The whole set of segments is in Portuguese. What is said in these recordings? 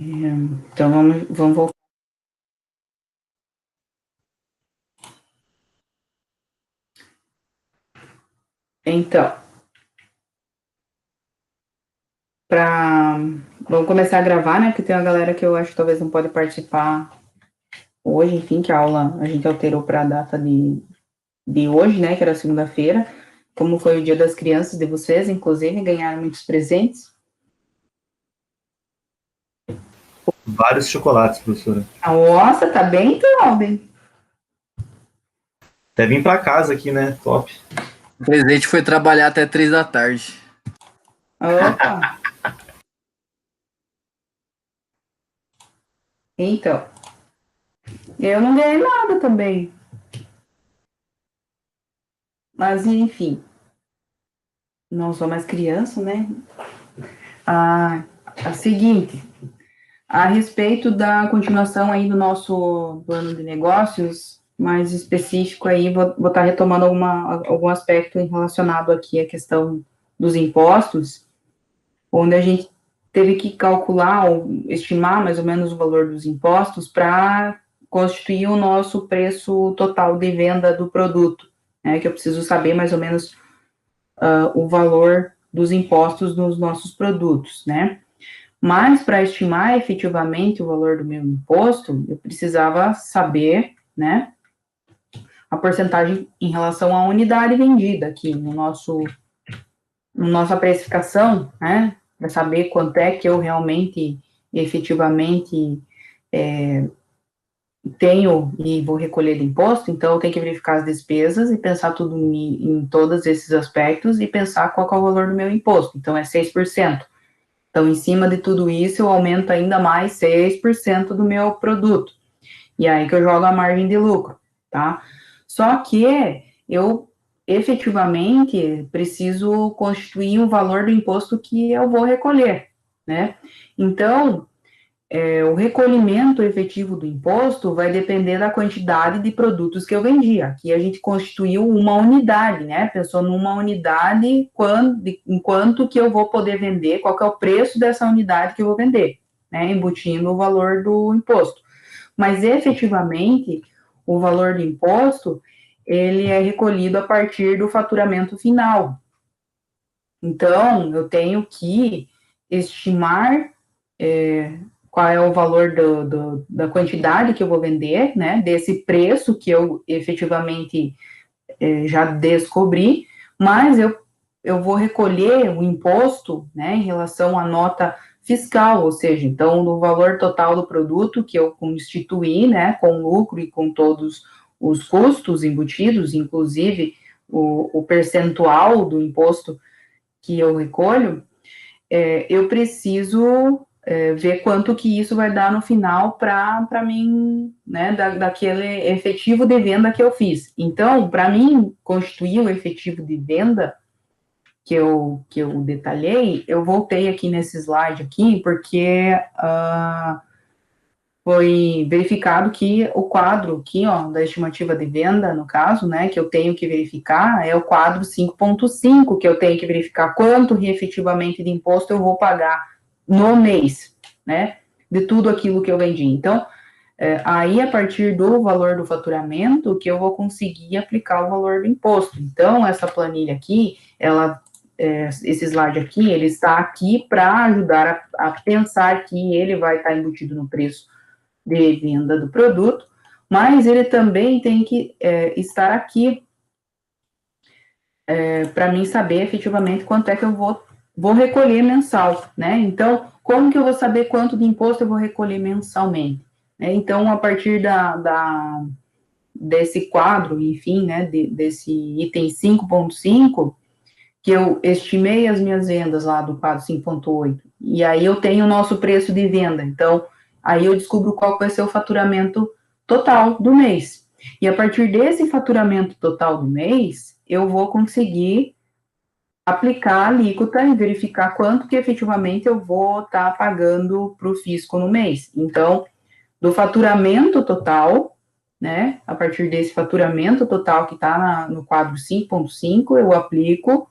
Então, vamos voltar. Então, vamos começar a gravar, né? Porque tem uma galera que eu acho que talvez não pode participar hoje, enfim, que a aula a gente alterou para a data de hoje, né? Que era segunda-feira. Como foi o Dia das Crianças de vocês, inclusive, ganharam muitos presentes. Vários chocolates, professora. Nossa, tá bem, Claudio? Até vim para casa aqui, né? Top. O presente foi trabalhar até 3 da tarde. Opa! Então, eu não ganhei nada também. Mas, enfim, não sou mais criança, né? A seguinte, a respeito da continuação aí do nosso plano de negócios, mais específico aí, vou estar retomando algum aspecto relacionado aqui à questão dos impostos, onde a gente teve que calcular ou estimar mais ou menos o valor dos impostos para constituir o nosso preço total de venda do produto, né, que eu preciso saber mais ou menos o valor dos impostos nos nossos produtos, né? Mas para estimar efetivamente o valor do meu imposto, eu precisava saber, né, a porcentagem em relação à unidade vendida aqui no nossa precificação, né, para saber quanto é que eu realmente, efetivamente, tenho e vou recolher de imposto, então eu tenho que verificar as despesas e pensar tudo em todos esses aspectos e pensar qual é o valor do meu imposto. Então é 6%. Então, em cima de tudo isso, eu aumento ainda mais 6% do meu produto. E aí que eu jogo a margem de lucro, tá? Só que eu efetivamente preciso constituir o valor do imposto que eu vou recolher, né? Então, o recolhimento efetivo do imposto vai depender da quantidade de produtos que eu vendi. Aqui a gente constituiu uma unidade, né? Pensou numa unidade, enquanto que eu vou poder vender, qual que é o preço dessa unidade que eu vou vender, né? Embutindo o valor do imposto. Mas efetivamente, o valor do imposto, ele é recolhido a partir do faturamento final. Então, eu tenho que estimar qual é o valor da quantidade que eu vou vender, né, desse preço que eu efetivamente já descobri, mas eu vou recolher o imposto, né, em relação à nota fiscal, ou seja, então, no valor total do produto que eu constituí, né, com lucro e com todos os custos embutidos, inclusive o percentual do imposto que eu recolho, eu preciso ver quanto que isso vai dar no final para mim, né, daquele efetivo de venda que eu fiz. Então, para mim, constituir o efetivo de venda que eu detalhei, eu voltei aqui nesse slide aqui, porque foi verificado que o quadro aqui, ó, da estimativa de venda, no caso, né, que eu tenho que verificar, é o quadro 5.5, que eu tenho que verificar quanto efetivamente de imposto eu vou pagar no mês, né, de tudo aquilo que eu vendi. Então, aí, a partir do valor do faturamento, que eu vou conseguir aplicar o valor do imposto. Então, essa planilha aqui, esse slide aqui, ele está aqui para ajudar a pensar que ele vai estar embutido no preço de venda do produto, mas ele também tem que estar aqui para mim saber efetivamente quanto é que eu vou recolher mensal, né? Então, como que eu vou saber quanto de imposto eu vou recolher mensalmente? Então, a partir desse quadro, enfim, né, desse item 5.5, que eu estimei as minhas vendas lá do quadro 5.8, e aí eu tenho o nosso preço de venda, então, aí eu descubro qual vai ser o faturamento total do mês. E a partir desse faturamento total do mês, eu vou conseguir aplicar a alíquota e verificar quanto que efetivamente eu vou estar pagando para o fisco no mês. Então, do faturamento total, né, a partir desse faturamento total que está no quadro 5.5, eu aplico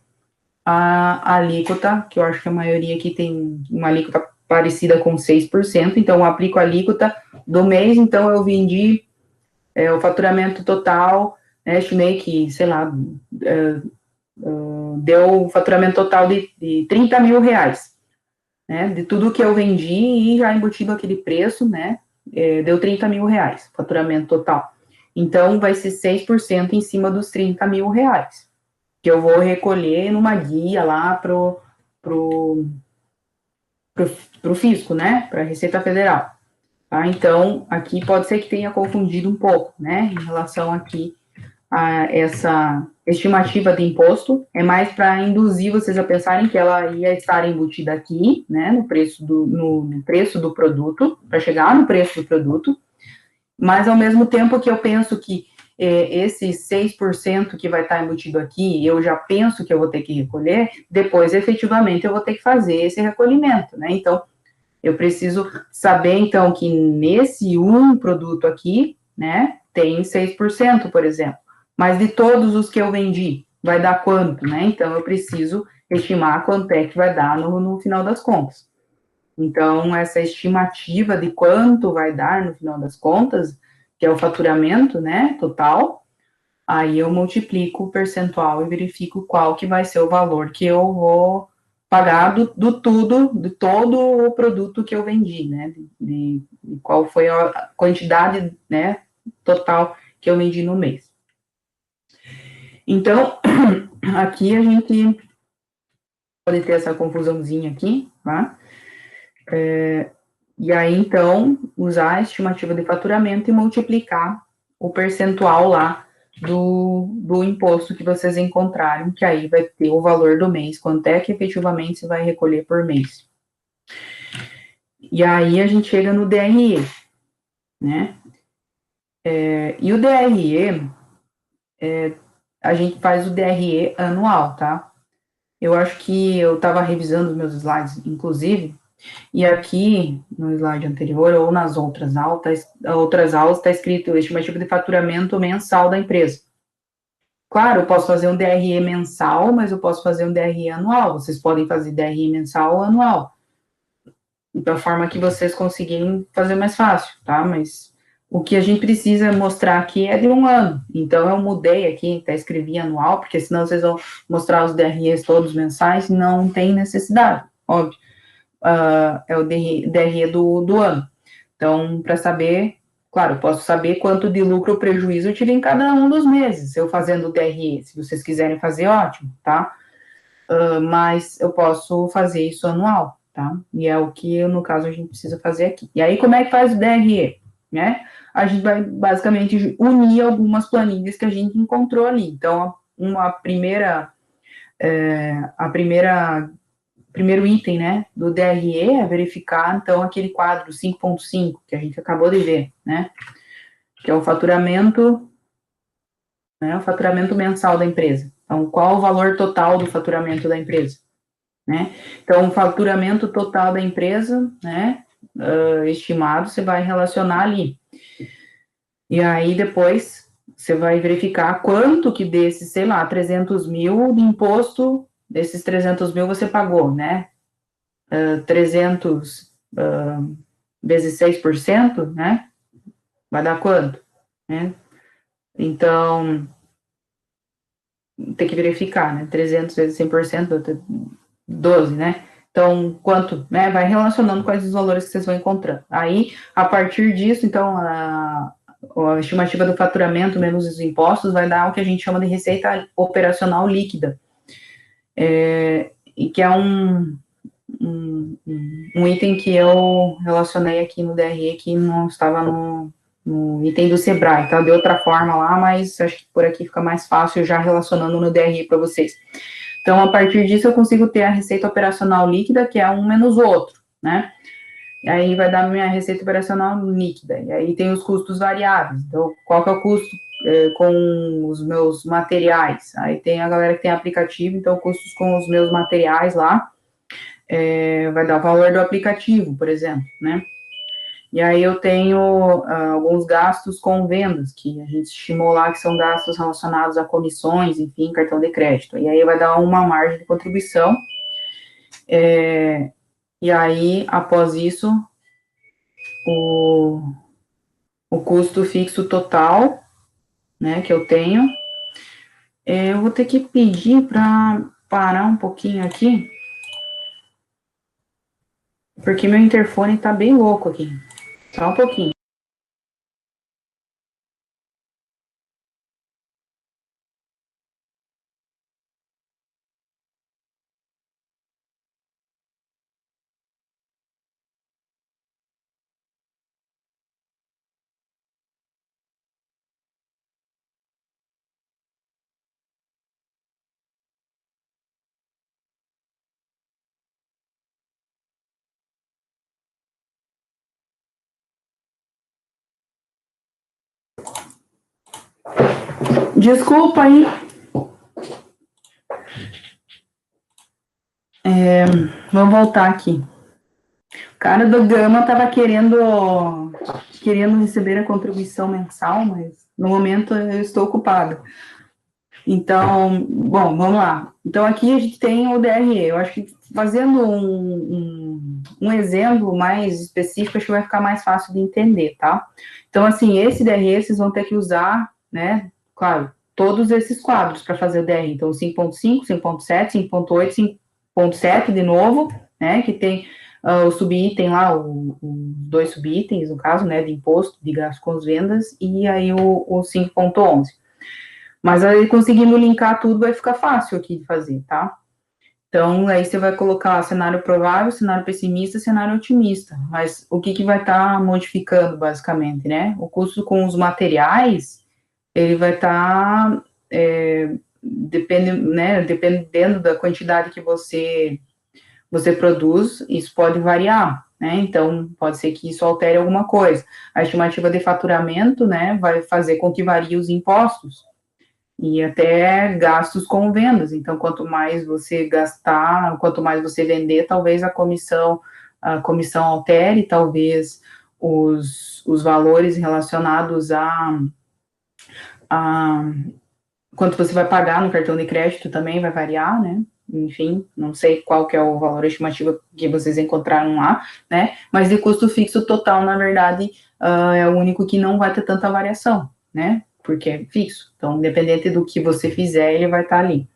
a alíquota, que eu acho que a maioria aqui tem uma alíquota parecida com 6%, então eu aplico a alíquota do mês, então eu vendi o faturamento total, né, estimei que, sei lá, deu o faturamento total de 30 mil reais, né, de tudo que eu vendi e já embutido aquele preço, né, deu 30 mil reais, faturamento total. Então, vai ser 6% em cima dos 30 mil reais, que eu vou recolher numa guia lá pro fisco, né, para a Receita Federal. Tá? Então, aqui pode ser que tenha confundido um pouco, né, em relação aqui a essa estimativa de imposto, é mais para induzir vocês a pensarem que ela ia estar embutida aqui, né, no preço do produto, para chegar no preço do produto, mas ao mesmo tempo que eu penso que esse 6% que vai estar embutido aqui, eu já penso que eu vou ter que recolher, depois, efetivamente, eu vou ter que fazer esse recolhimento, né, então, eu preciso saber, então, que nesse produto aqui, né, tem 6%, por exemplo, mas de todos os que eu vendi, vai dar quanto, né? Então, eu preciso estimar quanto é que vai dar no final das contas. Então, essa estimativa de quanto vai dar no final das contas, que é o faturamento, né, total, aí eu multiplico o percentual e verifico qual que vai ser o valor que eu vou pagar de todo o produto que eu vendi, né, de qual foi a quantidade, né, total que eu vendi no mês. Então, aqui a gente pode ter essa confusãozinha aqui, tá? E aí, então, usar a estimativa de faturamento e multiplicar o percentual lá do imposto que vocês encontraram, que aí vai ter o valor do mês, quanto é que efetivamente você vai recolher por mês. E aí a gente chega no DRE, né? E o DRE, a gente faz o DRE anual, tá? Eu acho que eu estava revisando os meus slides, inclusive, e aqui no slide anterior, ou nas outras aulas, está escrito estimativa de faturamento mensal da empresa. Claro, eu posso fazer um DRE mensal, mas eu posso fazer um DRE anual. Vocês podem fazer DRE mensal ou anual, da forma que vocês conseguirem fazer mais fácil, tá? Mas o que a gente precisa mostrar aqui é de um ano. Então, eu mudei aqui, até escrevi anual, porque senão vocês vão mostrar os DREs todos mensais, não tem necessidade, óbvio. É o DRE do ano. Então, para saber, claro, eu posso saber quanto de lucro ou prejuízo eu tive em cada um dos meses, eu fazendo o DRE. Se vocês quiserem fazer, ótimo, tá? Mas eu posso fazer isso anual, tá? E é o que, no caso, a gente precisa fazer aqui. E aí, como é que faz o DRE, né? A gente vai, basicamente, unir algumas planilhas que a gente encontrou ali. Então, primeiro item, né, do DRE é verificar, então, aquele quadro 5.5 que a gente acabou de ver, né, que é o faturamento, né, o faturamento mensal da empresa. Então, qual o valor total do faturamento da empresa, né? Então, o faturamento total da empresa, né, estimado, você vai relacionar ali. E aí, depois, você vai verificar quanto que desses, sei lá, 300 mil de imposto, desses 300 mil você pagou, né? 300 vezes 6%, né? Vai dar quanto? Né? Então, tem que verificar, né? 300 vezes 100%, 12, né? Então, quanto, né? Vai relacionando quais os valores que vocês vão encontrando. Aí, a partir disso, então, a estimativa do faturamento menos os impostos vai dar o que a gente chama de receita operacional líquida, e que é um item que eu relacionei aqui no DRE, que não estava no item do Sebrae, tá? De outra forma lá, mas acho que por aqui fica mais fácil já relacionando no DRE para vocês. Então, a partir disso, eu consigo ter a receita operacional líquida, que é um menos o outro, né? E aí vai dar minha receita operacional líquida. E aí tem os custos variáveis. Então, qual que é o custo com os meus materiais? Aí tem a galera que tem aplicativo, então custos com os meus materiais lá, vai dar o valor do aplicativo, por exemplo, né? E aí eu tenho alguns gastos com vendas, que a gente estimou lá que são gastos relacionados a comissões, enfim, cartão de crédito. E aí vai dar uma margem de contribuição, E aí, após isso, o custo fixo total, né, que eu tenho. Eu vou ter que pedir para parar um pouquinho aqui, porque meu interfone tá bem louco aqui. Só um pouquinho. Desculpa aí. Vamos voltar aqui. O cara do Gama estava querendo receber a contribuição mensal, mas no momento eu estou ocupado. Então, bom, vamos lá. Então, aqui a gente tem o DRE. Eu acho que fazendo um exemplo mais específico, acho que vai ficar mais fácil de entender, tá? Então, assim, esse DRE vocês vão ter que usar, né, claro, todos esses quadros para fazer o DRE. Então, 5.5, 5.7, 5.8, 5.7 de novo, né, que tem o subitem lá, os dois subitens, no caso, né, de imposto, de gasto com as vendas, e aí o 5.11. Mas aí, conseguindo linkar tudo, vai ficar fácil aqui de fazer, tá? Então, aí você vai colocar cenário provável, cenário pessimista, cenário otimista. Mas o que vai estar modificando, basicamente, né? O custo com os materiais, ele vai estar, dependendo da quantidade que você produz, isso pode variar, né? Então, pode ser que isso altere alguma coisa. A estimativa de faturamento, né, vai fazer com que varie os impostos e até gastos com vendas. Então, quanto mais você gastar, quanto mais você vender, talvez a comissão altere, talvez os valores relacionados a quanto você vai pagar no cartão de crédito também vai variar, né? Enfim, não sei qual que é o valor estimativo que vocês encontraram lá, né? Mas de custo fixo total, na verdade, é o único que não vai ter tanta variação, né? Porque é fixo. Então, independente do que você fizer, ele vai estar ali.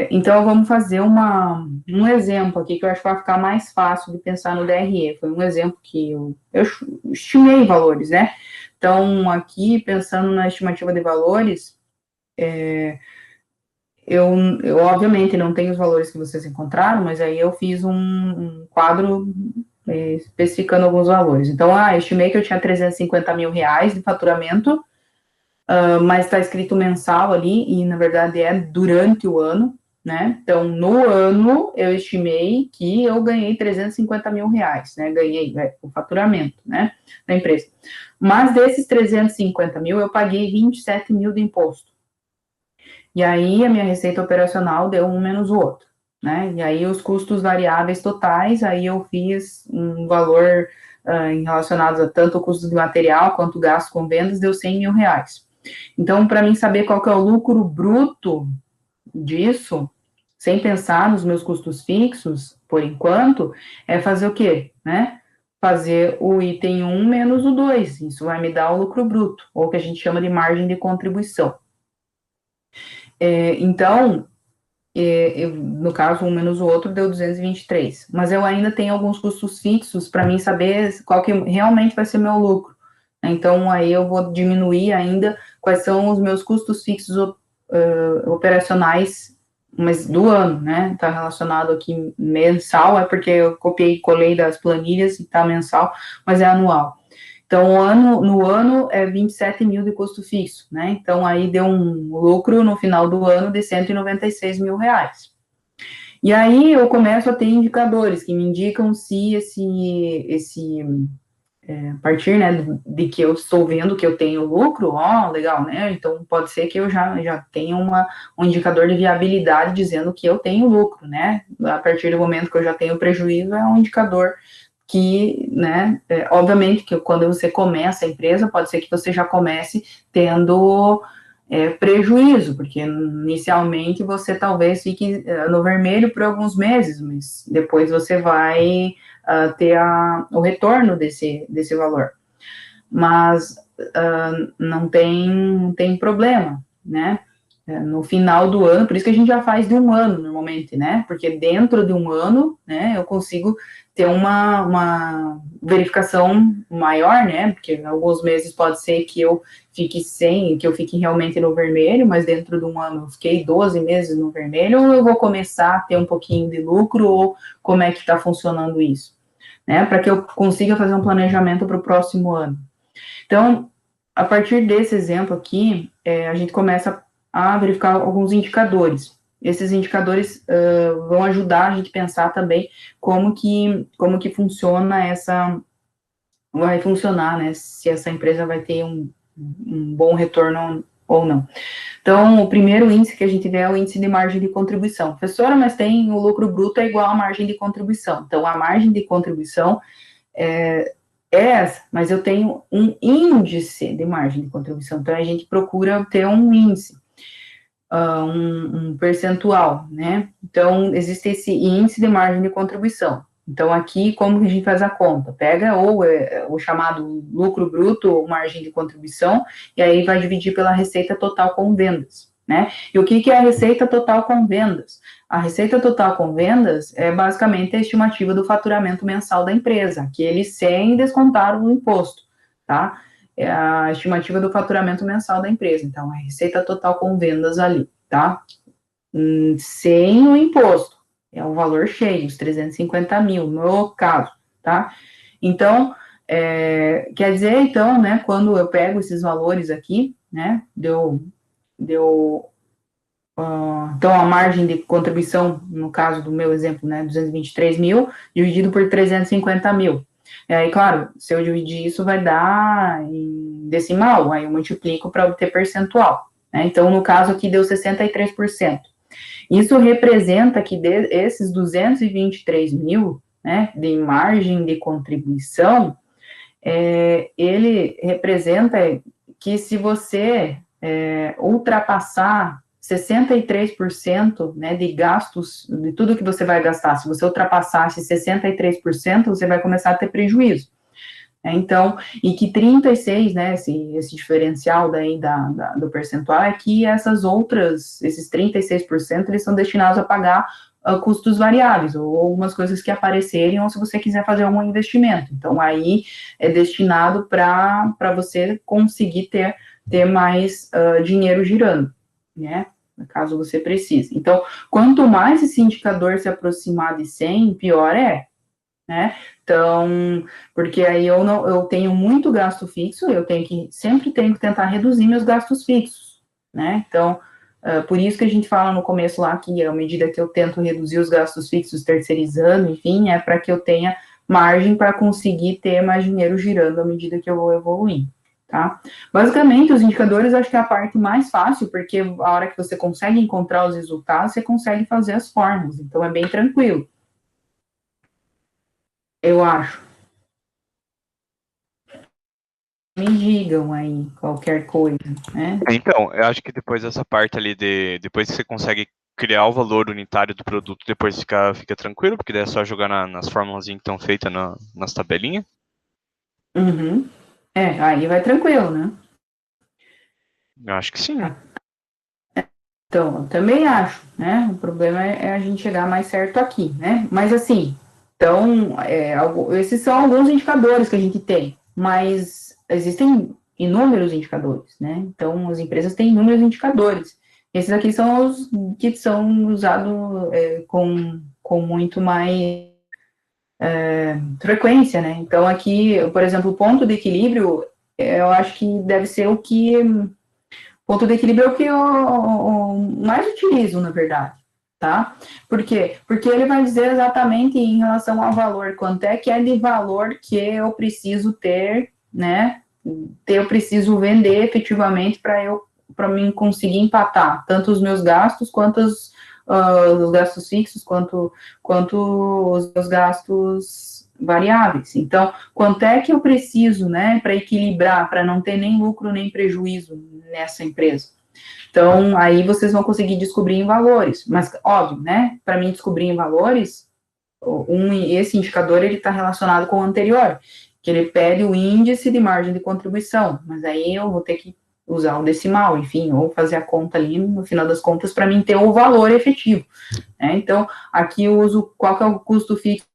Então, vamos fazer um exemplo aqui que eu acho que vai ficar mais fácil de pensar no DRE. Foi um exemplo que eu estimei valores, né? Então, aqui, pensando na estimativa de valores, eu obviamente não tenho os valores que vocês encontraram, mas aí eu fiz um quadro especificando alguns valores. Então, estimei que eu tinha 350 mil reais de faturamento, mas está escrito mensal ali, e na verdade é durante o ano, né? Então, no ano, eu estimei que eu ganhei 350 mil reais, né? Ganhei o faturamento, né? Da empresa. Mas desses 350 mil, eu paguei 27 mil de imposto. E aí, a minha receita operacional deu um menos o outro, né? E aí, os custos variáveis totais, aí eu fiz um valor relacionado a tanto o custo de material quanto o gasto com vendas, deu 100 mil reais. Então, para mim saber qual que é o lucro bruto disso, sem pensar nos meus custos fixos, por enquanto, é fazer o quê, né? Fazer o item 1 menos o 2, isso vai me dar o lucro bruto, ou o que a gente chama de margem de contribuição. Então, no caso, um menos o outro deu 223, mas eu ainda tenho alguns custos fixos para mim saber qual que realmente vai ser meu lucro. Então, aí eu vou diminuir ainda quais são os meus custos fixos operacionais, mas do ano, né? Está relacionado aqui mensal, é porque eu copiei e colei das planilhas e está mensal, mas é anual. Então, no ano é 27 mil de custo fixo, né? Então, aí deu um lucro no final do ano de 196 mil reais. E aí eu começo a ter indicadores que me indicam se a partir, né, de que eu estou vendo que eu tenho lucro, legal, né? Então, pode ser que eu já tenha um indicador de viabilidade dizendo que eu tenho lucro, né? A partir do momento que eu já tenho prejuízo, é um indicador que, né, obviamente que quando você começa a empresa, pode ser que você já comece tendo prejuízo, porque inicialmente você talvez fique no vermelho por alguns meses, mas depois você vai ter o retorno desse valor. Mas não tem problema, né? No final do ano, por isso que a gente já faz de um ano, normalmente, né? Porque dentro de um ano, né, eu consigo ter uma verificação maior, né? Porque alguns meses pode ser que eu fique realmente no vermelho, mas dentro de um ano eu fiquei 12 meses no vermelho, ou eu vou começar a ter um pouquinho de lucro, ou como é que está funcionando isso, né? Para que eu consiga fazer um planejamento para o próximo ano. Então, a partir desse exemplo aqui, a gente começa a verificar alguns indicadores. Esses indicadores vão ajudar a gente a pensar também como que vai funcionar, né, se essa empresa vai ter um bom retorno ou não. Então, o primeiro índice que a gente vê é o índice de margem de contribuição. Professora, mas tem o lucro bruto é igual à margem de contribuição. Então, a margem de contribuição é essa, mas eu tenho um índice de margem de contribuição, então a gente procura ter um índice, um percentual, né? Então, existe esse índice de margem de contribuição. Então, aqui, como que a gente faz a conta? Pega o chamado lucro bruto, ou margem de contribuição, e aí vai dividir pela receita total com vendas, né? E o que é a receita total com vendas? A receita total com vendas é basicamente a estimativa do faturamento mensal da empresa, aquele sem descontar o imposto, tá? É a estimativa do faturamento mensal da empresa. Então, a receita total com vendas ali, tá? Sem o imposto. É o valor cheio, os 350 mil, no caso, tá? Então, quer dizer, então, né, quando eu pego esses valores aqui, né, então, a margem de contribuição, no caso do meu exemplo, né, 223 mil, dividido por 350 mil. E aí, claro, se eu dividir isso, vai dar em decimal, aí eu multiplico para obter percentual, né? Então, no caso aqui, deu 63%. Isso representa que esses 223 mil, né, de margem de contribuição, ele representa que se você ultrapassar 63%, né, de gastos, de tudo que você vai gastar, se você ultrapassar esses 63%, você vai começar a ter prejuízo. Então, e que 36, né, esse diferencial daí do percentual é que esses 36%, eles são destinados a pagar custos variáveis, ou algumas coisas que aparecerem, ou se você quiser fazer algum investimento. Então, aí é destinado para você conseguir ter mais dinheiro girando, né, caso você precise. Então, quanto mais esse indicador se aproximar de 100, pior é, né? Então, porque aí eu tenho muito gasto fixo, sempre tenho que tentar reduzir meus gastos fixos, né? Então, por isso que a gente fala no começo lá que à medida que eu tento reduzir os gastos fixos terceirizando, enfim, é para que eu tenha margem para conseguir ter mais dinheiro girando à medida que eu vou evoluindo, tá? Basicamente, os indicadores acho que é a parte mais fácil, porque a hora que você consegue encontrar os resultados, você consegue fazer as fórmulas, então é bem tranquilo, eu acho. Me digam aí qualquer coisa, né? Então, eu acho que depois dessa parte ali depois que você consegue criar o valor unitário do produto, depois fica tranquilo, porque daí é só jogar nas fórmulas que estão feitas nas tabelinhas. Uhum. Aí vai tranquilo, né? Eu acho que sim. Então, eu também acho, né? O problema é a gente chegar mais certo aqui, né? Mas assim, então, esses são alguns indicadores que a gente tem, mas existem inúmeros indicadores, né? Então, as empresas têm inúmeros indicadores. Esses aqui são os que são usados com muito mais frequência, né? Então, aqui, por exemplo, o ponto de equilíbrio, eu acho que deve ser o que ponto de equilíbrio é o que eu mais utilizo, na verdade, tá? Por quê? Porque ele vai dizer exatamente em relação ao valor, quanto é que é de valor que eu preciso ter, né? Eu preciso vender efetivamente para mim conseguir empatar tanto os meus gastos quanto os gastos fixos, quanto os meus gastos variáveis. Então, quanto é que eu preciso, né, para equilibrar, para não ter nem lucro nem prejuízo nessa empresa? Então, aí vocês vão conseguir descobrir em valores. Mas, óbvio, né? Para mim descobrir em valores, esse indicador ele está relacionado com o anterior, que ele pede o índice de margem de contribuição. Mas aí eu vou ter que usar o decimal, enfim, ou fazer a conta ali, no final das contas, para mim ter o valor efetivo. Né? Então, aqui eu uso qual que é o custo fixo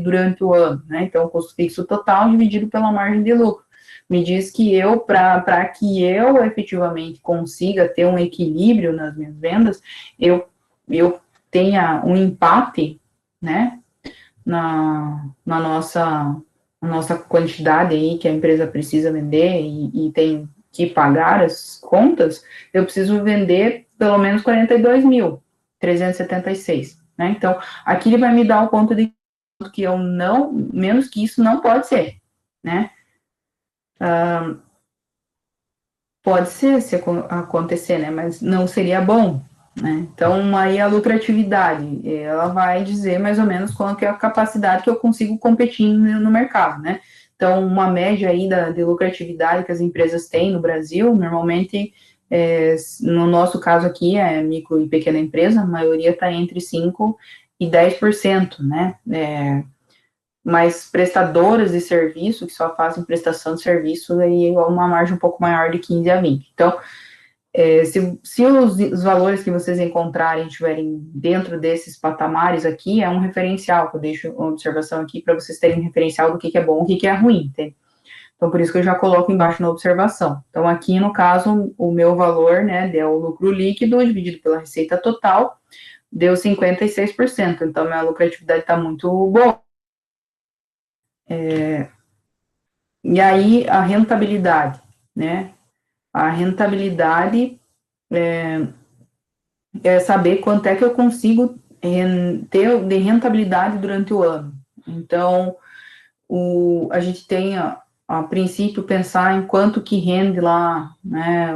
durante o ano, né? Então, o custo fixo total dividido pela margem de lucro. Me diz que para que eu efetivamente consiga ter um equilíbrio nas minhas vendas, eu tenha um empate, né, na nossa quantidade aí que a empresa precisa vender e tem que pagar as contas, eu preciso vender pelo menos 42.376, né? Então, aqui ele vai me dar o ponto de que eu não, menos que isso não pode ser, né? Pode ser, se acontecer, né? Mas não seria bom, né? Então, aí a lucratividade, ela vai dizer mais ou menos qual que é a capacidade que eu consigo competir no mercado, né? Então, uma média aí de lucratividade que as empresas têm no Brasil, normalmente, no nosso caso aqui, é micro e pequena empresa, a maioria está entre 5% e 10%, né? Mas prestadoras de serviço, que só fazem prestação de serviço, aí é uma margem um pouco maior de 15 a 20. Então, se os valores que vocês encontrarem estiverem dentro desses patamares aqui, é um referencial, que eu deixo uma observação aqui para vocês terem um referencial do que é bom e o que é ruim, entende? Então, por isso que eu já coloco embaixo na observação. Então, aqui, no caso, o meu valor, né, deu o lucro líquido dividido pela receita total, deu 56%. Então, minha lucratividade está muito boa. E aí, a rentabilidade, né? A rentabilidade é saber quanto é que eu consigo ter de rentabilidade durante o ano. Então, a gente tem, a princípio, pensar em quanto que rende lá, né,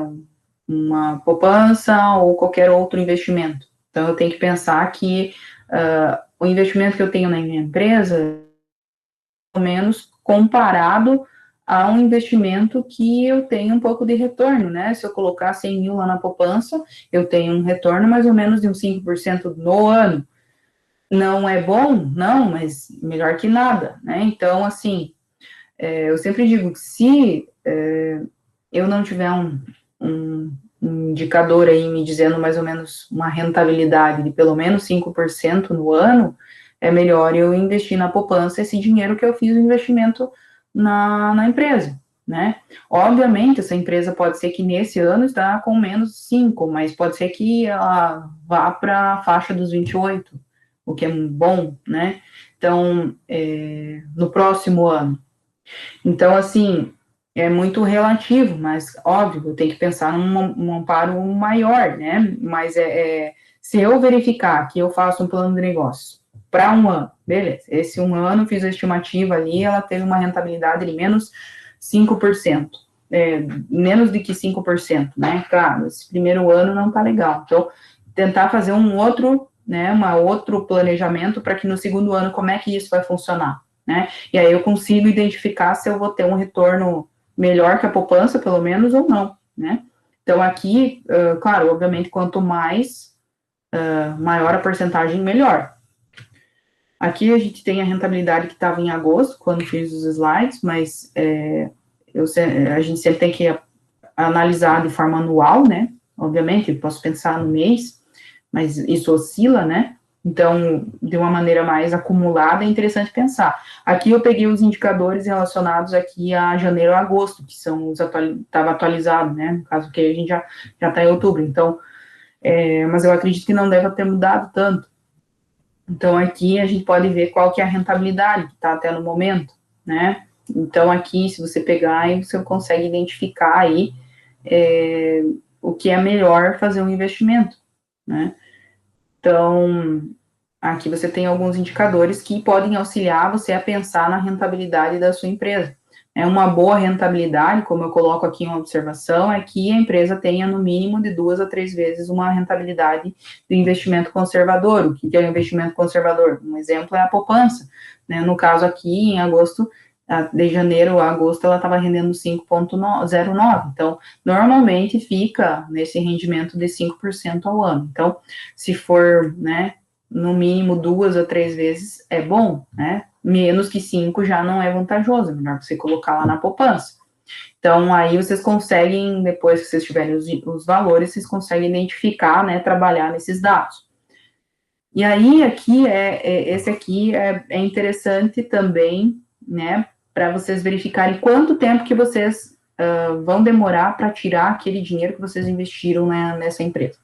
uma poupança ou qualquer outro investimento. Então, eu tenho que pensar que o investimento que eu tenho na minha empresa, pelo menos comparado a um investimento que eu tenho um pouco de retorno, né? Se eu colocar 100 mil lá na poupança, eu tenho um retorno mais ou menos de uns 5% no ano. Não é bom? Não, mas melhor que nada, né? Então, assim, eu sempre digo que se eu não tiver um indicador aí me dizendo mais ou menos uma rentabilidade de pelo menos 5% no ano, é melhor eu investir na poupança esse dinheiro que eu fiz o investimento na empresa, né? Obviamente, essa empresa pode ser que nesse ano está com menos 5, mas pode ser que ela vá para a faixa dos 28, o que é bom, né? Então, no próximo ano. Então, assim, é muito relativo, mas, óbvio, eu tenho que pensar num amparo maior, né? Mas se eu verificar que eu faço um plano de negócio para um ano, beleza, esse um ano fiz a estimativa ali, ela teve uma rentabilidade de menos 5%, menos de que 5%, né? Claro, esse primeiro ano não tá legal. Então, tentar fazer um outro planejamento para que no segundo ano, como é que isso vai funcionar, né? E aí eu consigo identificar se eu vou ter um retorno melhor que a poupança, pelo menos, ou não, né? Então, aqui, claro, obviamente, quanto mais, maior a porcentagem, melhor. Aqui a gente tem a rentabilidade que estava em agosto, quando fiz os slides, mas a gente sempre tem que analisar de forma anual, né? Obviamente, eu posso pensar no mês, mas isso oscila, né? Então, de uma maneira mais acumulada, é interessante pensar. Aqui eu peguei os indicadores relacionados aqui a janeiro a agosto, que são os estava atualizado, né? No caso que a gente já está em outubro. Então, mas eu acredito que não deve ter mudado tanto. Então, aqui a gente pode ver qual que é a rentabilidade que está até no momento, né? Então, aqui, se você pegar, aí você consegue identificar aí o que é melhor fazer um investimento, né? Então, aqui você tem alguns indicadores que podem auxiliar você a pensar na rentabilidade da sua empresa. Uma boa rentabilidade, como eu coloco aqui em uma observação, é que a empresa tenha no mínimo de 2 a 3 vezes uma rentabilidade do investimento conservador. O que é o investimento conservador? Um exemplo é a poupança, né? No caso aqui, em agosto, de janeiro a agosto ela estava rendendo 5,09. Então, normalmente fica nesse rendimento de 5% ao ano. Então, se for, né, no mínimo 2 a 3 vezes, é bom, né? Menos que 5 já não é vantajoso, é melhor você colocar lá na poupança. Então, aí vocês conseguem, depois que vocês tiverem os valores, vocês conseguem identificar, né, trabalhar nesses dados. E aí, esse aqui é interessante também, né, para vocês verificarem quanto tempo que vocês vão demorar para tirar aquele dinheiro que vocês investiram, né, nessa empresa.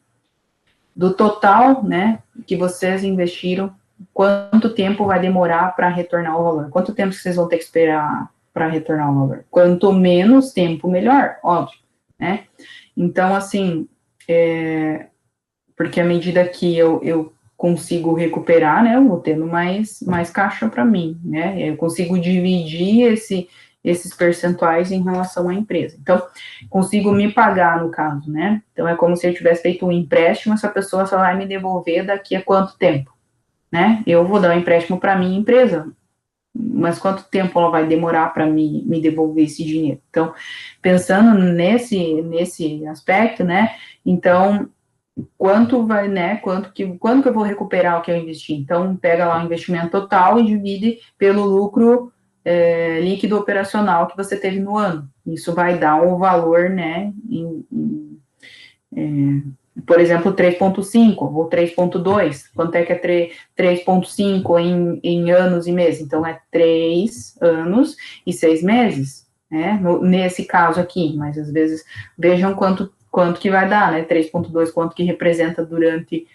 Do total, né, que vocês investiram, quanto tempo vai demorar para retornar o valor? Quanto tempo vocês vão ter que esperar para retornar o valor? Quanto menos tempo, melhor, óbvio, né? Então, assim, porque à medida que eu consigo recuperar, né, eu vou tendo mais caixa para mim, né? Eu consigo dividir esses percentuais em relação à empresa. Então, consigo me pagar, no caso, né? Então, é como se eu tivesse feito um empréstimo, essa pessoa só vai me devolver daqui a quanto tempo, né? Eu vou dar um empréstimo para minha empresa, mas quanto tempo ela vai demorar para me devolver esse dinheiro? Então, pensando nesse aspecto, né? Então, quanto vai, né? Quando que eu vou recuperar o que eu investi? Então, pega lá o investimento total e divide pelo lucro líquido operacional que você teve no ano. Isso vai dar um valor, né, por exemplo, 3,5 ou 3,2. Quanto é que é 3,5 em anos e meses? Então, é 3 anos e 6 meses, né, nesse caso aqui, mas às vezes, vejam quanto que vai dar, né, 3,2, quanto que representa durante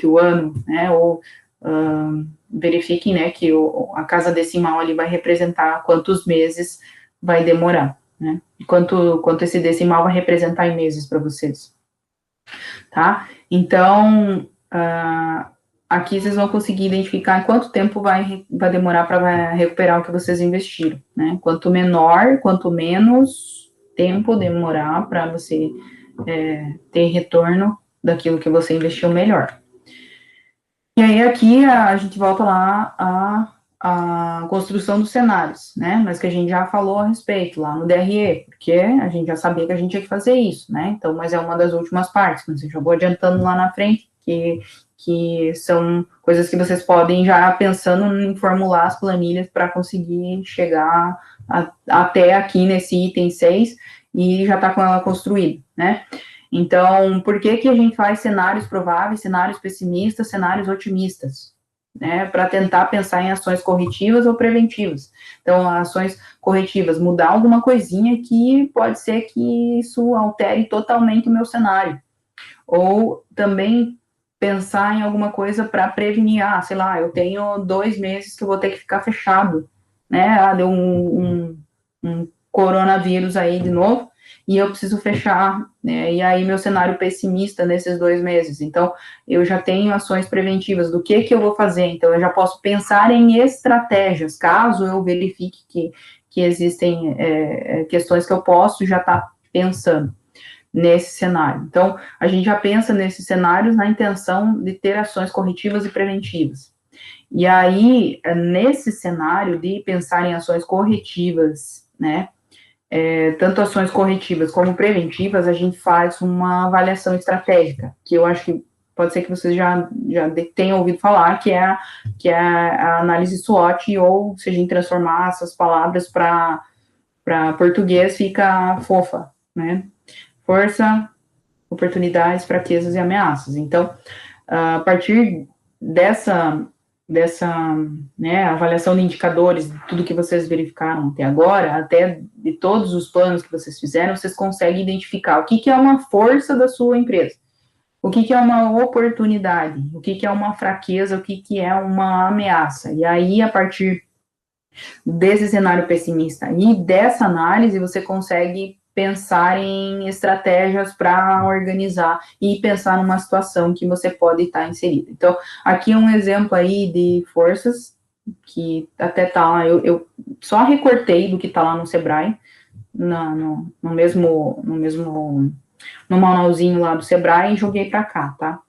o ano, né, ou verifiquem, né, que a casa decimal ali vai representar quantos meses vai demorar, né, quanto esse decimal vai representar em meses para vocês, tá? Então, aqui vocês vão conseguir identificar quanto tempo vai demorar para recuperar o que vocês investiram, né, quanto menos tempo demorar para você ter retorno daquilo que você investiu, melhor. E aí aqui a gente volta lá a construção dos cenários, né, mas que a gente já falou a respeito lá no DRE, porque a gente já sabia que a gente tinha que fazer isso, né, então, mas é uma das últimas partes, mas eu já vou adiantando lá na frente, que são coisas que vocês podem já pensando em formular as planilhas para conseguir chegar até aqui nesse item 6 e já tá com ela construída, né. Então, por que a gente faz cenários prováveis, cenários pessimistas, cenários otimistas? Né, para tentar pensar em ações corretivas ou preventivas. Então, ações corretivas, mudar alguma coisinha que pode ser que isso altere totalmente o meu cenário. Ou também pensar em alguma coisa para prevenir, sei lá, eu tenho 2 meses que eu vou ter que ficar fechado, né, deu um coronavírus aí de novo, e eu preciso fechar, né, e aí meu cenário pessimista nesses 2 meses, então eu já tenho ações preventivas do que eu vou fazer, então eu já posso pensar em estratégias, caso eu verifique que existem questões que eu posso já estar pensando nesse cenário. Então, a gente já pensa nesses cenários na intenção de ter ações corretivas e preventivas. E aí, nesse cenário de pensar em ações corretivas, né, tanto ações corretivas como preventivas, a gente faz uma avaliação estratégica, que eu acho que pode ser que vocês já tenham ouvido falar, que é a análise SWOT, ou se a gente transformar essas palavras para português, fica FOFA, né? Força, oportunidades, fraquezas e ameaças. Então, a partir dessa né, avaliação de indicadores, de tudo que vocês verificaram até agora, até de todos os planos que vocês fizeram, vocês conseguem identificar o que é uma força da sua empresa, o que é uma oportunidade, o que é uma fraqueza, o que é uma ameaça. E aí, a partir desse cenário pessimista e dessa análise, você consegue pensar em estratégias para organizar e pensar numa situação que você pode estar inserido. Então, aqui é um exemplo aí de forças, que até tá lá, eu só recortei do que tá lá no Sebrae, no manualzinho lá do Sebrae, e joguei para cá, tá?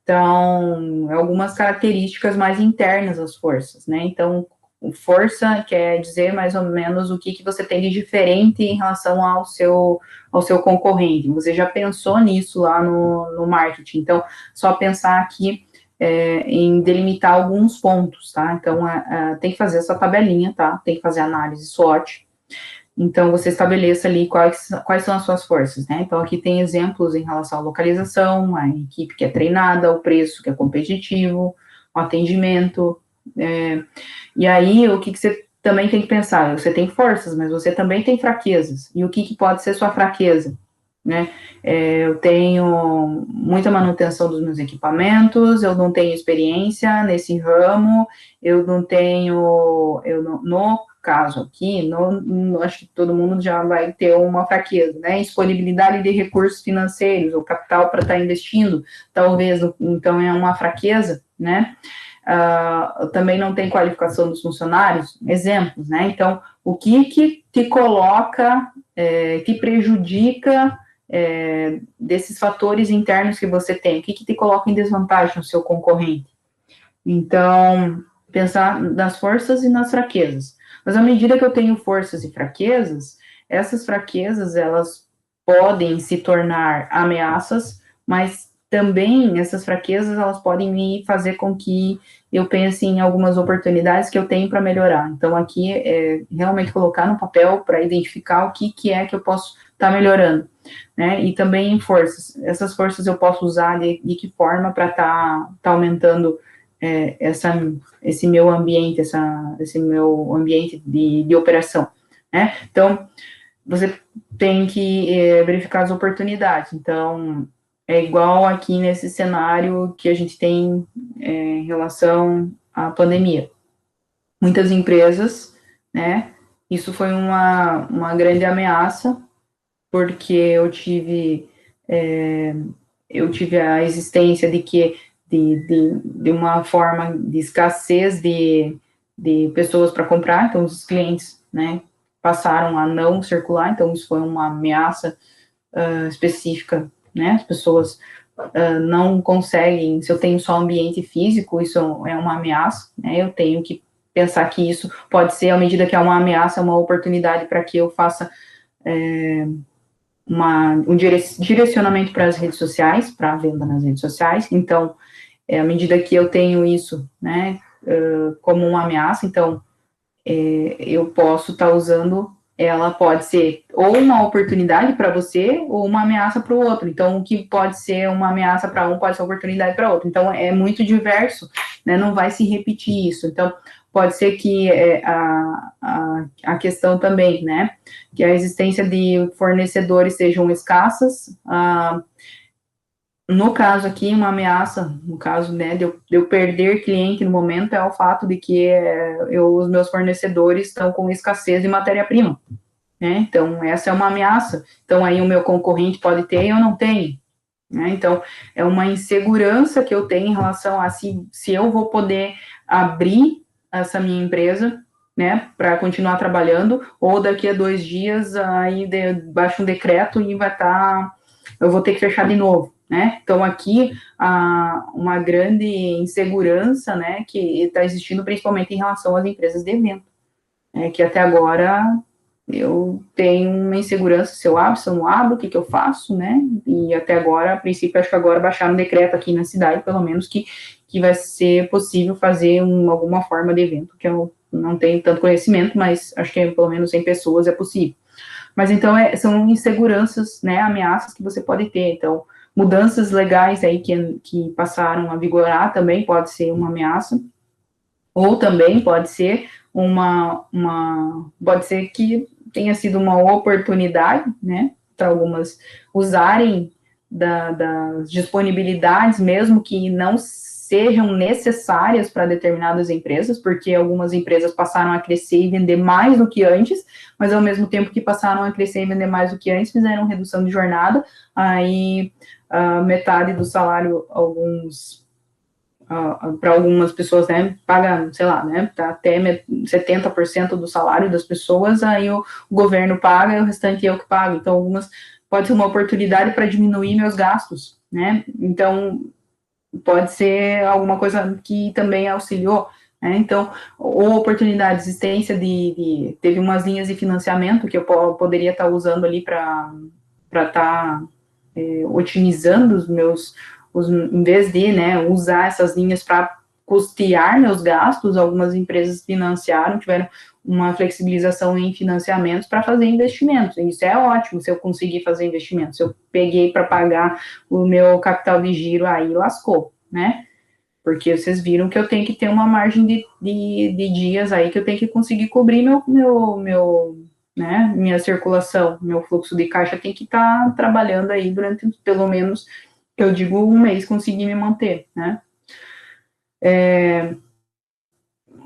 Então, algumas características mais internas das forças, né? Então, força quer dizer mais ou menos o que você tem de diferente em relação ao seu concorrente. Você já pensou nisso lá no marketing, então, só pensar aqui em delimitar alguns pontos, tá? Então, tem que fazer essa tabelinha, tá? Tem que fazer análise SWOT. Então, você estabeleça ali quais são as suas forças, né? Então, aqui tem exemplos em relação à localização, a equipe que é treinada, o preço que é competitivo, o atendimento. E aí, o que você também tem que pensar? Você tem forças, mas você também tem fraquezas. E o que pode ser sua fraqueza? Né? Eu tenho muita manutenção dos meus equipamentos, eu não tenho experiência nesse ramo, no caso aqui, acho que todo mundo já vai ter uma fraqueza, né? Disponibilidade de recursos financeiros, ou capital para estar investindo, talvez, então é uma fraqueza, né? Também não tem qualificação dos funcionários, exemplos, né? Então, o que te coloca, te prejudica desses fatores internos que você tem, o que te coloca em desvantagem no seu concorrente? Então, pensar nas forças e nas fraquezas. Mas à medida que eu tenho forças e fraquezas, essas fraquezas, elas podem se tornar ameaças, mas também essas fraquezas, elas podem me fazer com que eu pense em algumas oportunidades que eu tenho para melhorar. Então, aqui é realmente colocar no papel para identificar o que é que eu posso estar melhorando, né? E também forças. Essas forças eu posso usar de que forma para estar aumentando esse meu ambiente, esse meu ambiente de operação, né? Então, você tem que verificar as oportunidades. Então, é igual aqui nesse cenário que a gente tem em relação à pandemia. Muitas empresas, né? Isso foi uma grande ameaça, porque eu tive a existência de uma forma de escassez de pessoas para comprar, então os clientes, né, passaram a não circular, então isso foi uma ameaça específica, né, as pessoas não conseguem, se eu tenho só ambiente físico, isso é uma ameaça, né, eu tenho que pensar que isso pode ser, à medida que é uma ameaça, uma oportunidade para que eu faça um direcionamento para as redes sociais, para a venda nas redes sociais. Então, à medida que eu tenho isso, né, como uma ameaça, então, eu posso estar usando, ela pode ser ou uma oportunidade para você, ou uma ameaça para o outro. Então, o que pode ser uma ameaça para um, pode ser oportunidade para outro. Então, é muito diverso, né, não vai se repetir isso. Então, pode ser que a questão também, né, que a existência de fornecedores sejam escassas. No caso aqui, uma ameaça, no caso, né, de eu perder cliente no momento, é o fato de que os meus fornecedores estão com escassez de matéria-prima, né, então essa é uma ameaça. Então aí o meu concorrente pode ter e eu não tenho, né, então é uma insegurança que eu tenho em relação a se eu vou poder abrir essa minha empresa, né, para continuar trabalhando, ou daqui a 2 dias aí baixa um decreto e eu vou ter que fechar de novo, né? Então aqui uma grande insegurança, né, que está existindo principalmente em relação às empresas de evento, que até agora eu tenho uma insegurança se eu abro, se eu não abro, o que eu faço, né? E até agora, a princípio, acho que agora baixaram um decreto aqui na cidade, pelo menos que vai ser possível fazer alguma forma de evento, que eu não tenho tanto conhecimento, mas acho que pelo menos 100 pessoas é possível. Mas então são inseguranças, né, ameaças que você pode ter. Então, mudanças legais aí que passaram a vigorar também pode ser uma ameaça, ou também pode ser pode ser que tenha sido uma oportunidade, né, para algumas usarem das disponibilidades, mesmo que não sejam necessárias para determinadas empresas, porque algumas empresas passaram a crescer e vender mais do que antes, mas ao mesmo tempo que passaram a crescer e vender mais do que antes, fizeram redução de jornada, aí metade do salário, para algumas pessoas, né, paga, sei lá, né, até 70% do salário das pessoas, aí o governo paga e o restante eu que pago. Então, pode ser uma oportunidade para diminuir meus gastos, né, então, pode ser alguma coisa que também auxiliou, né? Então, ou oportunidade de existência teve umas linhas de financiamento que eu poderia estar usando ali para estar otimizando em vez de, né, usar essas linhas para custear meus gastos, algumas empresas financiaram, tiveram uma flexibilização em financiamentos para fazer investimentos. E isso é ótimo se eu conseguir fazer investimentos. Se eu peguei para pagar o meu capital de giro, aí lascou, né? Porque vocês viram que eu tenho que ter uma margem de dias aí que eu tenho que conseguir cobrir né, minha circulação, meu fluxo de caixa tem que estar trabalhando aí durante, pelo menos, eu digo, um mês, conseguir me manter, né?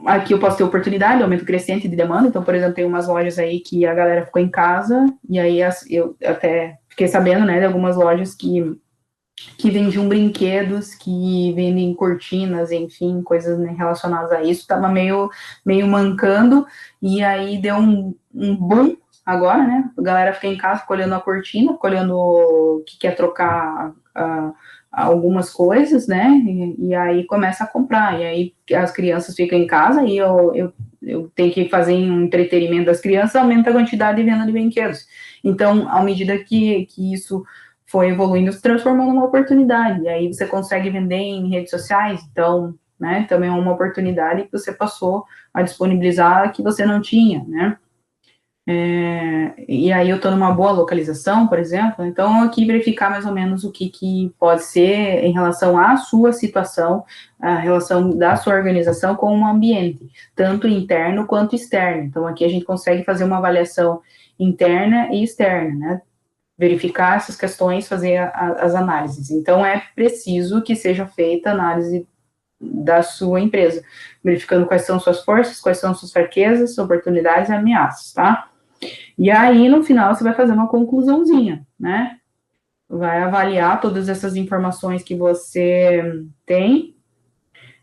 Aqui eu posso ter oportunidade, aumento crescente de demanda, então, por exemplo, tem umas lojas aí que a galera ficou em casa, e aí eu até fiquei sabendo, né, de algumas lojas que vendiam brinquedos, que vendem cortinas, enfim, coisas, né, relacionadas a isso, estava meio mancando, e aí deu um boom agora, né, a galera fica em casa olhando a cortina, olhando o que quer trocar algumas coisas, né, e aí começa a comprar, e aí as crianças ficam em casa, e eu tenho que fazer um entretenimento das crianças, aumenta a quantidade de venda de brinquedos. Então, à medida que isso foi evoluindo, se transformando numa oportunidade, e aí você consegue vender em redes sociais, então, né, também é uma oportunidade que você passou a disponibilizar que você não tinha, né, e aí eu estou numa boa localização, por exemplo, então aqui verificar mais ou menos o que pode ser em relação à sua situação, a relação da sua organização com o ambiente, tanto interno quanto externo, então aqui a gente consegue fazer uma avaliação interna e externa, né, verificar essas questões, fazer as análises. Então, é preciso que seja feita a análise da sua empresa, verificando quais são suas forças, quais são suas fraquezas, oportunidades e ameaças, tá? E aí, no final, você vai fazer uma conclusãozinha, né? Vai avaliar todas essas informações que você tem,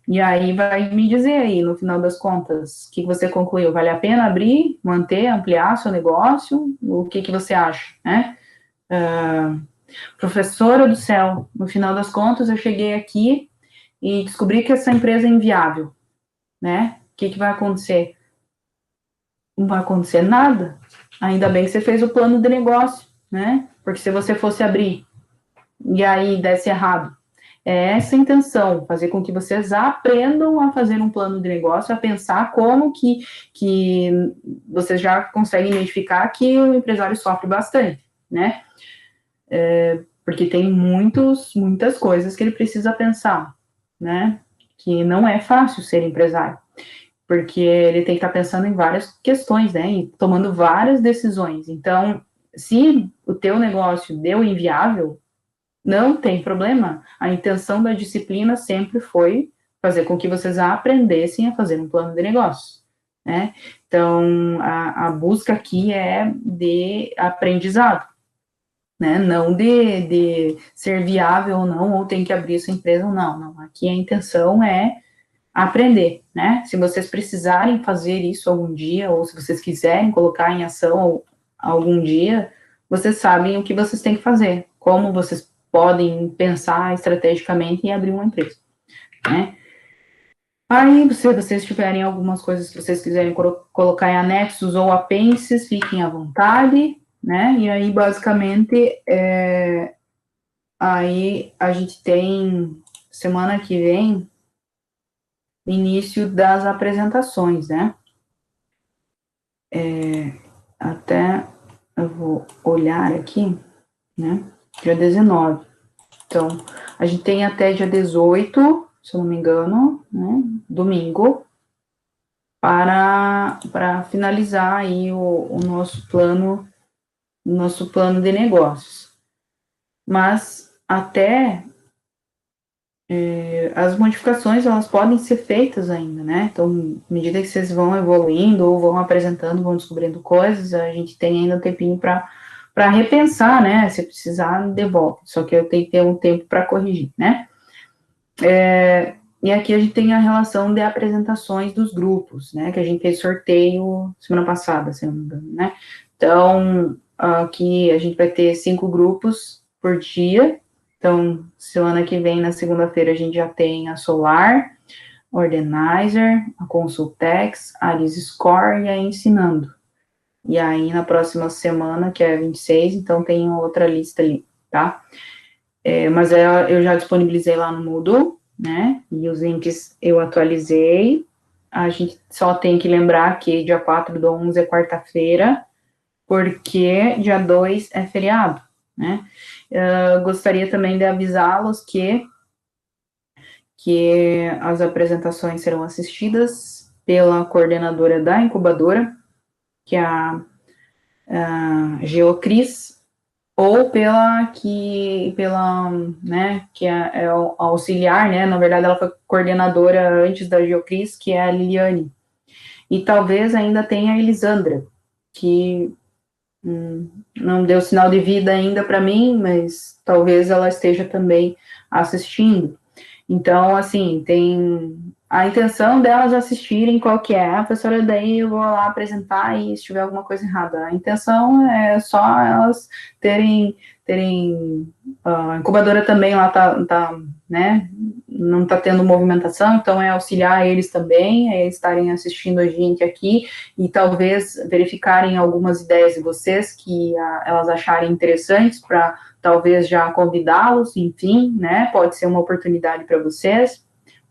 e aí vai me dizer aí, no final das contas, o que você concluiu? Vale a pena abrir, manter, ampliar seu negócio? O que você acha, né? Professora do céu, no final das contas, eu cheguei aqui e descobri que essa empresa é inviável, né? O que vai acontecer? Não vai acontecer nada. Ainda bem que você fez o plano de negócio, né? Porque se você fosse abrir e aí desse errado, é essa a intenção, fazer com que vocês aprendam a fazer um plano de negócio, a pensar como que vocês já conseguem identificar que o empresário sofre bastante, né? Porque tem muitas coisas que ele precisa pensar, né? Que não é fácil ser empresário, porque ele tem que estar pensando em várias questões, né? E tomando várias decisões. Então, se o teu negócio deu inviável, não tem problema. A intenção da disciplina sempre foi fazer com que vocês aprendessem a fazer um plano de negócio, né? Então, a busca aqui é de aprendizado, né? Não de ser viável ou não, ou tem que abrir sua empresa ou não. Não, aqui a intenção é aprender, né? Se vocês precisarem fazer isso algum dia, ou se vocês quiserem colocar em ação algum dia, vocês sabem o que vocês têm que fazer, como vocês podem pensar estrategicamente em abrir uma empresa, né? Aí, se vocês tiverem algumas coisas que vocês quiserem colocar em anexos ou apêndices, fiquem à vontade, né? E aí, basicamente, aí a gente tem, semana que vem, início das apresentações, né? Até eu vou olhar aqui, né? Dia 19. Então, a gente tem até dia 18, se eu não me engano, né? Domingo, para finalizar aí o nosso plano de negócios. Mas até as modificações, elas podem ser feitas ainda, né? Então, à medida que vocês vão evoluindo ou vão apresentando, vão descobrindo coisas, a gente tem ainda um tempinho para repensar, né? Se precisar, devolve. Só que eu tenho que ter um tempo para corrigir, né? E aqui a gente tem a relação de apresentações dos grupos, né? Que a gente fez sorteio semana passada, se não me engano, né? Então, aqui a gente vai ter 5 grupos por dia. Então, semana que vem, na segunda-feira, a gente já tem a Solar, Organizer, a Consultex, a Aris Score e a Ensinando. E aí, na próxima semana, que é 26, então tem outra lista ali, tá? Mas eu já disponibilizei lá no Moodle, né? E os links eu atualizei. A gente só tem que lembrar que dia 4/11 é quarta-feira, porque dia 2 é feriado, né? Gostaria também de avisá-los que as apresentações serão assistidas pela coordenadora da incubadora, que é a Geocris, ou né, que é o auxiliar, né, na verdade ela foi coordenadora antes da Geocris, que é a Liliane, e talvez ainda tenha a Elisandra, que não deu sinal de vida ainda para mim, mas talvez ela esteja também assistindo. Então, assim, tem a intenção delas assistirem qual que é. Professora, daí eu vou lá apresentar e se tiver alguma coisa errada. A intenção é só elas terem a incubadora também lá tá, né, não tá tendo movimentação, então é auxiliar eles também, estarem assistindo a gente aqui e talvez verificarem algumas ideias de vocês que elas acharem interessantes para talvez já convidá-los, enfim, né, pode ser uma oportunidade para vocês,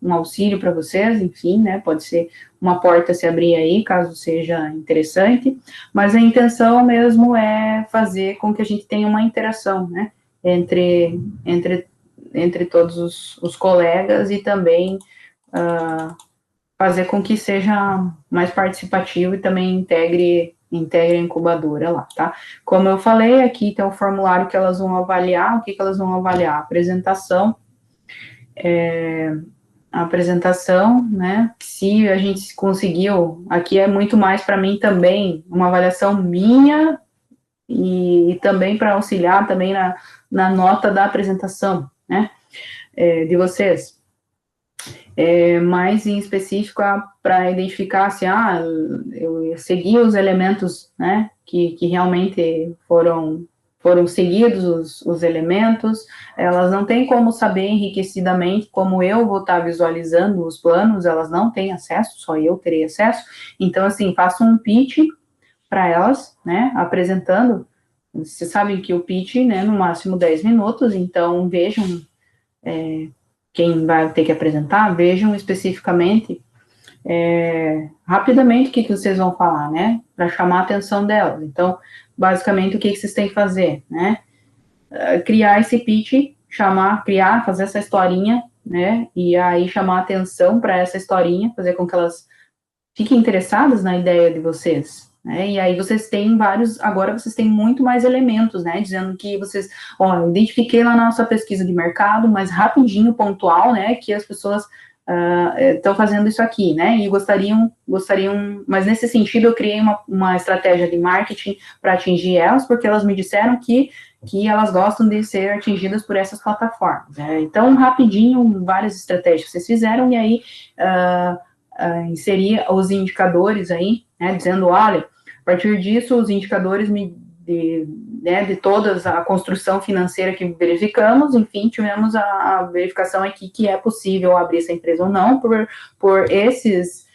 um auxílio para vocês, enfim, né, pode ser uma porta se abrir aí, caso seja interessante, mas a intenção mesmo é fazer com que a gente tenha uma interação, né, entre todos os colegas e também fazer com que seja mais participativo e também integre a incubadora lá, tá? Como eu falei, aqui tem o formulário que elas vão avaliar. O que elas vão avaliar? A apresentação, né? Se a gente conseguiu, aqui é muito mais para mim também, uma avaliação minha e também para auxiliar também na nota da apresentação, né? De vocês. Mais em específico para identificar se eu segui os elementos, né, que realmente foram seguidos os elementos. Elas não têm como saber enriquecidamente como eu vou estar visualizando os planos, elas não têm acesso, só eu terei acesso. Então, assim, faço um pitch para elas, né, apresentando. Vocês sabem que o pitch, né, no máximo 10 minutos, então vejam quem vai ter que apresentar, vejam especificamente, rapidamente, o que vocês vão falar, né, para chamar a atenção delas. Então, basicamente, o que vocês têm que fazer, né, criar esse pitch, fazer essa historinha, né, e aí chamar a atenção para essa historinha, fazer com que elas fiquem interessadas na ideia de vocês, né, e aí vocês têm agora vocês têm muito mais elementos, né, dizendo que vocês, eu identifiquei lá na nossa pesquisa de mercado, mas rapidinho, pontual, né, que as pessoas estão fazendo isso aqui, né, e gostariam, mas nesse sentido eu criei uma estratégia de marketing para atingir elas, porque elas me disseram que elas gostam de ser atingidas por essas plataformas, né? Então, rapidinho, várias estratégias que vocês fizeram, e aí inserir os indicadores aí, né, dizendo, olha, a partir disso, os indicadores de toda a construção financeira que verificamos, enfim, tivemos a verificação aqui que é possível abrir essa empresa ou não, por esses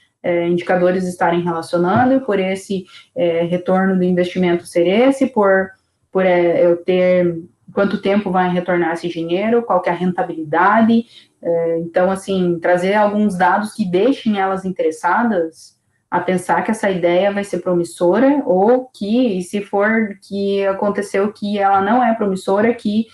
indicadores estarem relacionando, por esse retorno do investimento ser esse, por eu ter quanto tempo vai retornar esse dinheiro, qual que é a rentabilidade. Então, assim, trazer alguns dados que deixem elas interessadas a pensar que essa ideia vai ser promissora, ou que, se for que aconteceu que ela não é promissora, que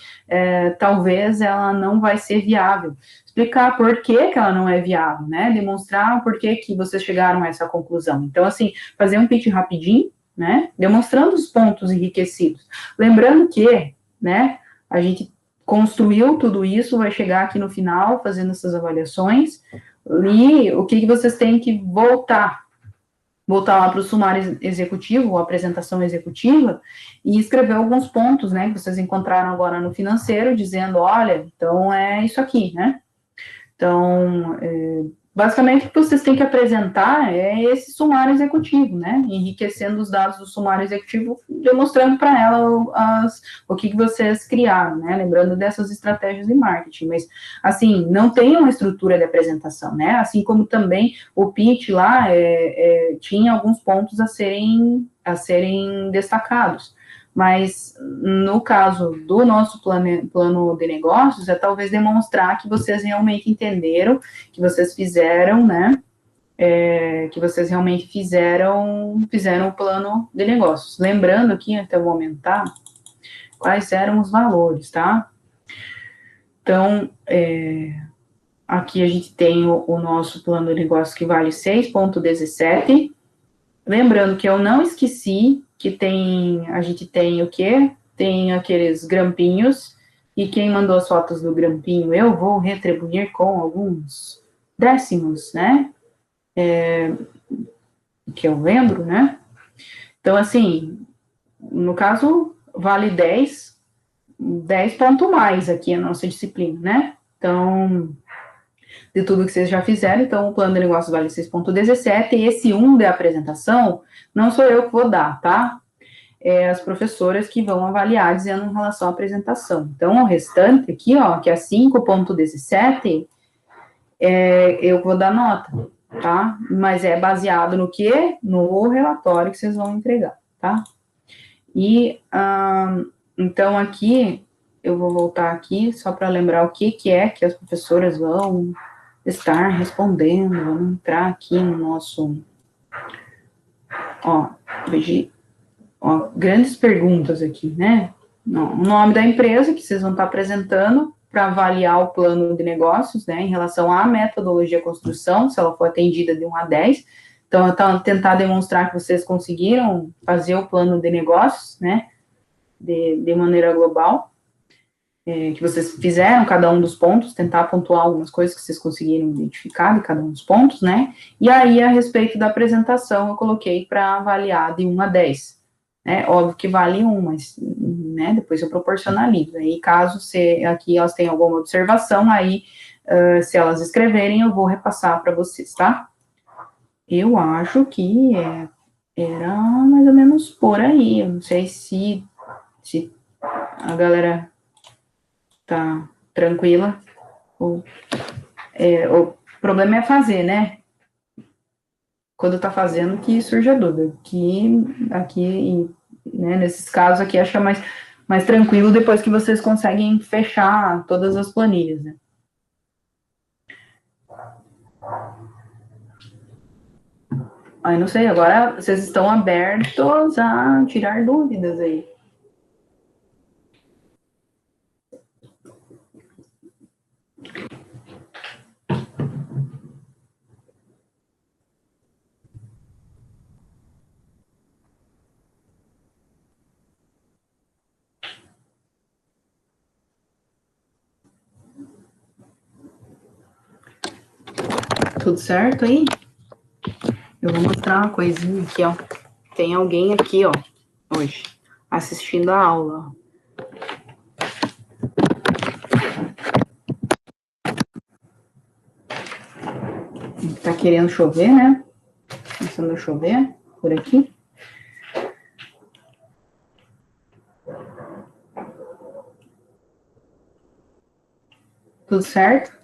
talvez ela não vai ser viável. Explicar por que ela não é viável, né? Demonstrar por que vocês chegaram a essa conclusão. Então, assim, fazer um pitch rapidinho, né? Demonstrando os pontos enriquecidos. Lembrando que, né, a gente construiu tudo isso, vai chegar aqui no final, fazendo essas avaliações, e o que vocês têm que voltar lá para o sumário executivo, a apresentação executiva, e escrever alguns pontos, né, que vocês encontraram agora no financeiro, dizendo, olha, então é isso aqui, né? Então, basicamente, o que vocês têm que apresentar é esse sumário executivo, né? Enriquecendo os dados do sumário executivo, demonstrando para ela o que vocês criaram, né? Lembrando dessas estratégias de marketing. Mas, assim, não tem uma estrutura de apresentação, né? Assim como também o pitch lá tinha alguns pontos a serem destacados. Mas, no caso do nosso plano de negócios, é talvez demonstrar que vocês realmente entenderam, que vocês fizeram, né, que vocês realmente fizeram o plano de negócios. Lembrando aqui, até eu vou aumentar, quais eram os valores, tá? Então, aqui a gente tem o nosso plano de negócios que vale 6,17. Lembrando que eu não esqueci que a gente tem o quê? Tem aqueles grampinhos, e quem mandou as fotos do grampinho, eu vou retribuir com alguns décimos, né? Que eu lembro, né? Então, assim, no caso, vale 10 ponto mais aqui a nossa disciplina, né? Então, de tudo que vocês já fizeram, então o plano de negócio vale 6,17, e esse 1 da apresentação, não sou eu que vou dar, tá? É as professoras que vão avaliar, dizendo em relação à apresentação. Então, o restante aqui, ó, que é 5,17, eu vou dar nota, tá? Mas é baseado no quê? No relatório que vocês vão entregar, tá? E, então, aqui, eu vou voltar aqui, só para lembrar o que é que as professoras vão estar respondendo. Vamos entrar aqui no nosso, grandes perguntas aqui, né? O nome da empresa que vocês vão estar apresentando para avaliar o plano de negócios, né, em relação à metodologia construção, se ela for atendida de 1 a 10. Então, tentar demonstrar que vocês conseguiram fazer o plano de negócios, né, de maneira global, que vocês fizeram cada um dos pontos, tentar pontuar algumas coisas que vocês conseguiram identificar de cada um dos pontos, né, e aí, a respeito da apresentação, eu coloquei para avaliar de 1 a 10, né, óbvio que vale 1, mas, né, depois eu proporcionalizo, aí caso aqui elas tenham alguma observação, aí, se elas escreverem, eu vou repassar para vocês, tá? Eu acho que era mais ou menos por aí, eu não sei se a galera tá tranquila, o problema é fazer, né? Quando tá fazendo que surge a dúvida, aqui, né, nesses casos aqui, acha mais tranquilo depois que vocês conseguem fechar todas as planilhas, né? Aí, não sei, agora vocês estão abertos a tirar dúvidas aí. Tudo certo aí? Eu vou mostrar uma coisinha aqui, ó. Tem alguém aqui, ó, hoje, assistindo a aula. Tá querendo chover, né? Começando a chover por aqui. Tudo certo?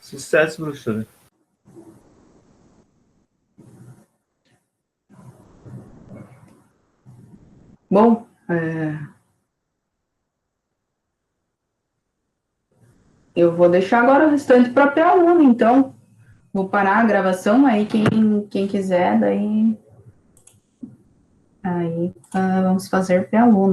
Sucesso, professora. Bom, eu vou deixar agora o restante para o aluno, então. Vou parar a gravação, aí quem quiser, daí vamos fazer para aluno.